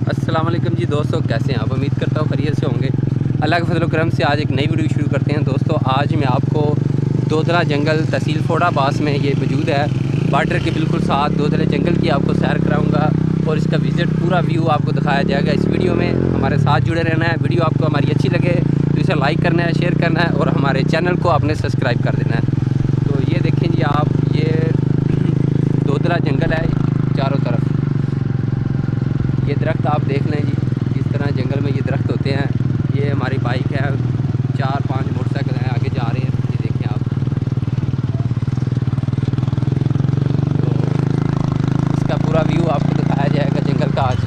अस्सलाम वालेकुम जी दोस्तों, कैसे हैं आप? उम्मीद करता हूँ खैरियत से होंगे। अल्लाह के फजल करम से आज एक नई वीडियो शुरू करते हैं। दोस्तों आज मैं आपको दोदला जंगल तहसील फोड़ाबास में ये मौजूद है, बॉर्डर के बिल्कुल साथ दोदला जंगल की आपको सैर कराऊंगा और इसका विज़िट पूरा व्यू आपको दिखाया जाएगा इस वीडियो में। हमारे साथ जुड़े रहना है। वीडियो आपको हमारी अच्छी लगे तो इसे लाइक करना है, शेयर करना है और हमारे चैनल को आपने सब्सक्राइब कर देना है। तो ये देखें जी आप, ये दोदला जंगल है चारों तरफ। ये दरख्त आप देख लें जी, इस तरह जंगल में ये दरख्त होते हैं। ये हमारी बाइक है, 4-5 मोटरसाइकिल हैं आगे जा रहे हैं, ये देखें आप। तो इसका पूरा व्यू आपको दिखाया जाएगा जंगल का। आज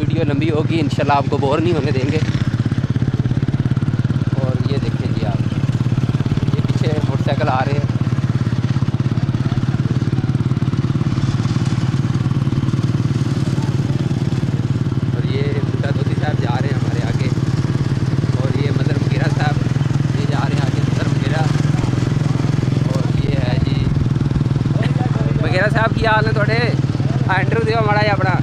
वीडियो लंबी होगी, इंशाल्लाह आपको बोर नहीं होने देंगे। और ये देखें जी आप, ये पीछे मोटरसाइकिल आ रहे हैं। जा रहे हैं हमारे आगे, और ये मदर मुगीरा साहब ये जा रहे हैं आगे, मदर मुगीरा। और ये है जी मुगीरा साहब की हाल है थोड़े इंटरव्यू दियो माड़ा अपना।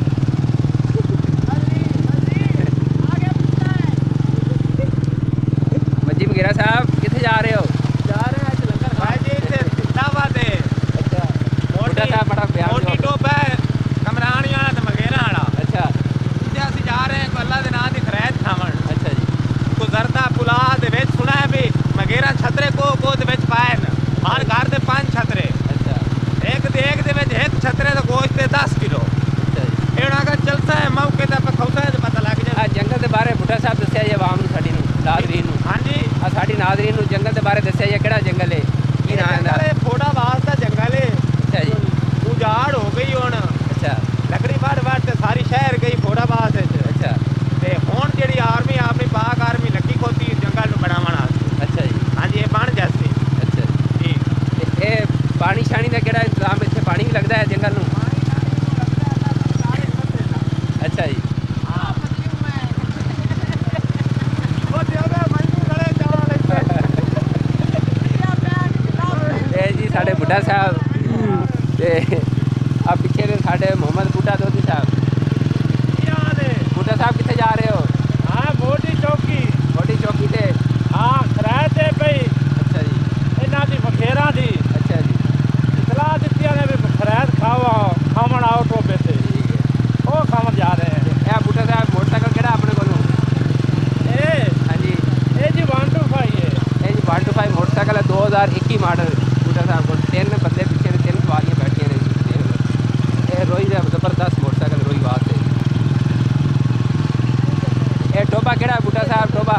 मजी मुगीरा साहब कितने जा रहे हो? जा रहे हैं जलंधर भाई जी से दावत है। अच्छा, मोटा साहब बड़ा प्यार मोटी टोप है कमरानी वाला ते मगेरा वाला। अच्छा, जिथे ਅਸੀਂ जा रहे हैं को अल्लाह दे नाम दी खैर खावन। अच्छा जी, गुजरता पुला दे विच सुना है भी मगेरा छतरे को दे विच पाए न। हर घर दे 5 छतरे। अच्छा, एक दे विच एक छतरे दा गोश्त है 10 किलो। अच्छा जी। एड़ा अगर चलता है मौके ते पे खौसा है पता लग जाए। जंगल के बारे बुढ़ा साहब दस्या जी आवाम साडी नाज़रीन नूं। हां जी, साडी नाज़रीन नूं जंगल के बारे दस्या जी, केड़ा जंगल है, की नाम है? जंगल है फोड़ाबास दा जंगल है। अच्छा जी, उजाड़ हो गई हुण। अच्छा लकड़ी वड़ ते सारी शहर गई फोड़ाबास विच। अच्छा ते हुण जेहड़ी आर्मी अपनी पाक आर्मी लगी खोती जंगल नूं बनावण वास्ते। अच्छा जी, हां जी, ये बन जैसी अच्छा जी। ते पानी शानी का केड़ा इंतजाम इत्थे? पानी भी लगता है जंगल नूं? अच्छा जी, ये जी साढ़े बुढ़ा साहब ते आ पिछे ने साढ़े मोहम्मद बूटा दोधी साहब। बूटा साहब कितने जा रहे हो? मोटी चौकी मोटी चौकी ते। खराय ते पई अच्छा जी, इन्हां दी मखेरा दी अच्छा जी, इतला दित्ती ने भी खराय खावन आओ टोबे ते ठीक है। ओ खावन जा रहे हैं। ए बूटा साहब मोटरसाइकिल केड़ा अपने कोलों? ए हाँ जी, ए जी 125 है। ये जी 125 मोटरसाइकिल है, 2021 मॉडल। बूटा साहब को 3 बंदे पीछे ने, 3 सवारियाँ बैठी ने। ये रोई है जबरदस्त मोटरसाइकिल, रोई बात है। ये टोबा केड़ा है बूटा साहब? टोबा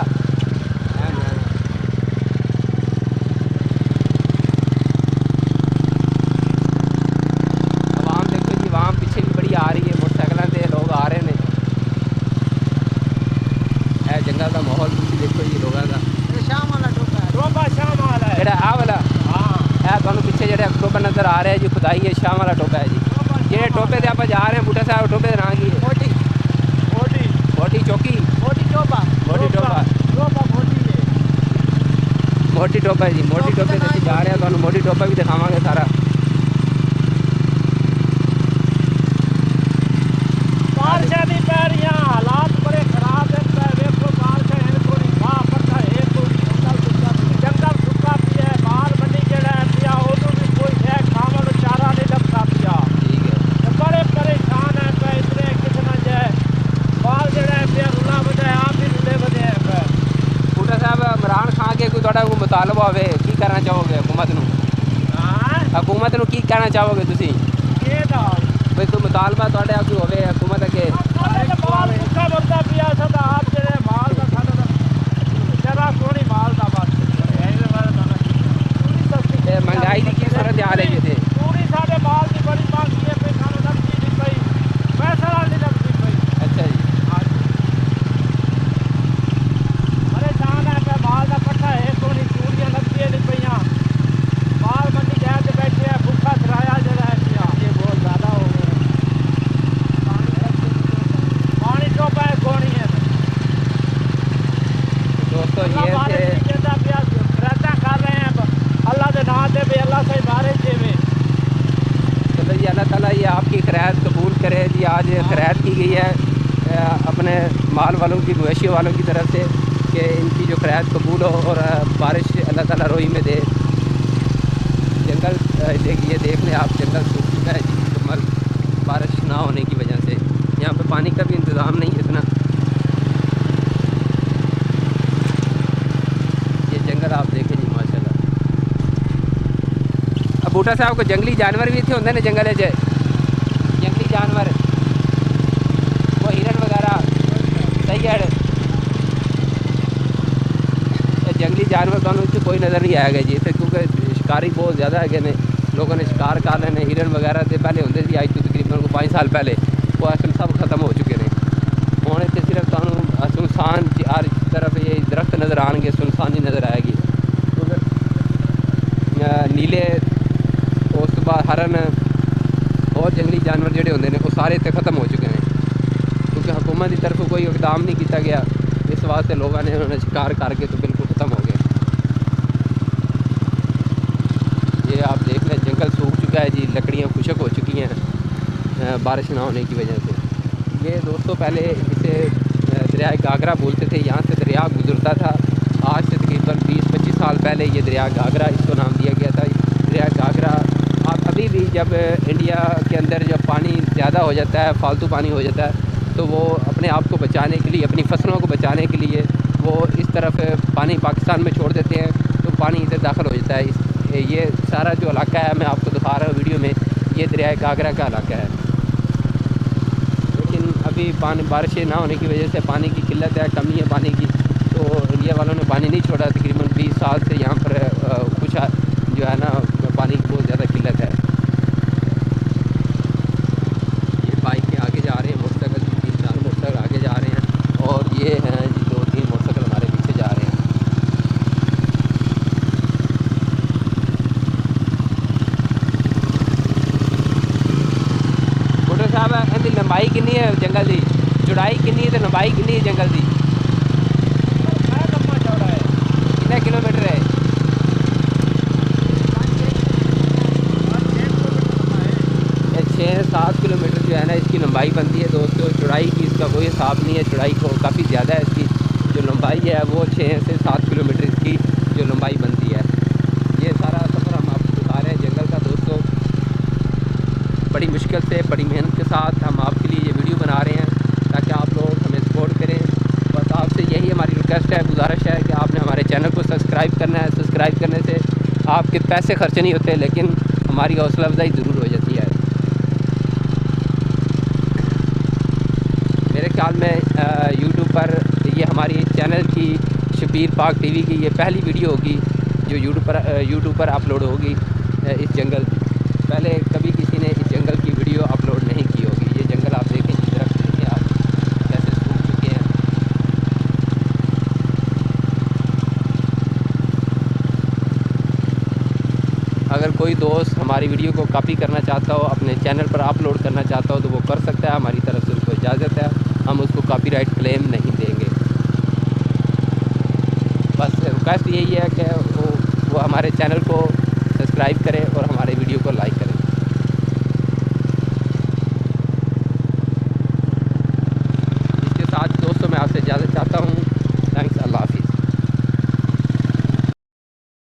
आवाम देखो जी, आवाम पीछे भी बड़ी आ रही है, मोटरसाइकिलों से लोग आ रहे हैं। है जंगल का माहौल तुम देखो जी, लोगों का। शाम वाला टोबा शाम वाला है। जेड़ा आ वाला है तुहानू पीछे जेड़ा टोबा नजर आ रहा है जी, खुदाई है, शाम वाला टोबा है जी। जेड़े टोबे से आप जा रहे हैं बूटा साहब, टोबे का नाम की है? मोटी चौकी, मोटी टोबा मोटी टोबा, मोटी है। मोटी टोबा है जी। मोटी टोबे से जा रहे हैं, तुहानू मोटी टोबा भी दिखावांगे सारा। बारिशां दी पै रहियां, हालात बड़े खराब है। देखो बारिशां है थोड़ी घाह पट्टा है, थोड़ी जंगल सुक्का पिया है। माल मंडी जेड़ा है पिया ओनू भी कोई है खावन चारा नहीं लगता पिया। ठीक है, ते बड़े परेशान है पे इतने कितना जे माल जेड़ा है पिया रुला बजाए आप भी रुले बजे है पे। बूटा साहब इमरान खान के कोई तुहाडा कोई मुतालबा होवे, की करना चाहोगे हुकूमत नूं? हां हुकूमत नूं की कहना चाहोगे तुसी? ये दा कोई मुतालबा तुहाडे कोई होवे हुकूमत अगे? अरे माल सुक्का बनदा पिया सदा आप जेड़े माल दा खाना जरा सोनी माल दा बात है। ये बारे दा पूरी सस्ती महंगाई की सूरत हाल है जी। पूरी साढ़े माल की बड़ी मांग है पे खाना लगती नहीं पई, पैसा नहीं लगती पई। अच्छा जी, परेशान है पे माल का कट्ठा है, सोनी चूड़ियां लगती नहीं पईयां। माल मंडी जाए ते बैठे है, भूखा किराया जरा है पिया। ये बहुत ज़्यादा हो गया। पानी टोपा है कोनी है दोस्तों ये थे खराता कर रहे हैं अल्लाह के नाम से भी, अल्लाह से बारिश देवे। चलो जी, अल्लाह ताला ये आपकी खैरात कबूल करे जी। आज खैरात की गई है अपने माल वालों की, मवेशियों वालों की तरफ से कि इनकी जो फ़रियाद कबूल हो और बारिश अल्लाह ताला रोई में दे। जंगल देखिए, देख लें आप, जंगल सूख चुका है जी मुकम्मल बारिश ना होने की वजह से। यहाँ पे पानी का भी इंतज़ाम नहीं है इतना। ये जंगल आप देखें जी माशाल्लाह। अब बूटा साहब को जंगली जानवर भी इतने होंगे ना जंगल है, जंगली जानवर वो हिरन वगैरह सही है। जंगली जानवर तो कोई नज़र नहीं आएगा जी इतने, क्योंकि शिकारी बहुत ज़्यादा है ने, लोगों ने शिकार कर लेने। हिरन वगैरह तो पहले होंगे थे, आज तो तकरीबन 5 साल पहले, वो असल सब खत्म हो चुके हैं। हूँ इतने सिर्फ तुहानू सुनसान हर तरफ ये दरख्त नज़र आएंगे, सुनसान ही नज़र आएगी। नीले उस तो बाद हरन और जंगली जानवर जोड़े होंगे ने वो सारे इतने खत्म हो चुके हैं, क्योंकि हुकूमत की तरफ कोई इकदाम नहीं किया गया। इस वास्ते लोगों ने उन्होंने शिकार करके तो बिल्कुल ख़त्म हो गए। ये आप देख लें जंगल सूख चुका है जी, लकड़ियाँ खुशक हो चुकी हैं बारिश ना होने की वजह से। ये दोस्तों पहले इसे दरिया घाघरा बोलते थे, यहाँ से दरिया गुजरता था। आज से तकरीबन 20-25 साल पहले ये दरिया घाघरा इसको नाम दिया गया था। दरिया घाघरा आप अभी भी जब इंडिया के अंदर जब पानी ज़्यादा हो जाता है, फालतू पानी हो जाता है, तो वो अपने आप को बचाने के लिए, अपनी फसलों को बचाने के लिए वो इस तरफ पानी पाकिस्तान में छोड़ देते हैं, तो पानी इधर दाखिल हो जाता है। ये सारा जो इलाका है मैं आपको दिखा रहा हूँ वीडियो में, ये दरिया घाघरा का इलाका है। लेकिन अभी पानी बारिशें ना होने की वजह से पानी की किल्लत है, कमी है पानी की, तो इंडिया वालों ने पानी नहीं छोड़ा। तकरीबन 20 साल से यहाँ पर कुछ जो है ना पानी की बहुत ज़्यादा किल्लत है। ये बाइक के आगे जा रहे हैं, मोटरसाइकिल 3-4 मोटरसाइकिल आगे जा रहे हैं, और ये हैं जी 2-3 मोटरसाइकिल हमारे पीछे जा रहे हैं। मोटर साहब इनकी लंबाई कितनी है जंगल की, चौड़ाई कितनी है तो लंबाई कितनी है जंगल की? कितने किलोमीटर है? 6-7 किलोमीटर जो है ना इसकी लंबाई बनती है दोस्तों। चौड़ाई की इसका कोई हिसाब नहीं है, चौड़ाई को काफ़ी ज़्यादा है इसकी। जो लंबाई है वो 6 से 7 किलोमीटर इसकी जो लंबाई बनती है। ये सारा सफ़र हम आपको दिखा रहे हैं जंगल का दोस्तों। बड़ी मुश्किल से, बड़ी मेहनत के साथ हम आपके लिए ये वीडियो बना रहे हैं ताकि आप लोग हमें सपोर्ट करें। बस आपसे यही हमारी रिक्वेस्ट है, गुजारिश है कि आपने हमारे चैनल को सब्सक्राइब करना है। सब्सक्राइब करने से आपके पैसे खर्च नहीं होते, लेकिन हमारी हौसला अफजाई ज़रूर हो जाती है। मेरे ख्याल में यूट्यूब पर ये हमारी चैनल की शबीर पाक टीवी की ये पहली वीडियो होगी जो यूट्यूब पर अपलोड होगी। इस जंगल पहले कभी किसी ने इस जंगल की वीडियो अपलोड नहीं की होगी। ये जंगल आप देखें, दरख्त देखें आप कैसे सूख चुके हैं। अगर कोई दोस्त हमारी वीडियो को कॉपी करना चाहता हो, अपने चैनल पर अपलोड करना चाहता हो, तो वो कर सकता है। हमारी तरफ से उसको इजाज़त है, हम उसको कॉपीराइट क्लेम नहीं देंगे। बस रिक्वेस्ट यही है कि वो हमारे चैनल को सब्सक्राइब करें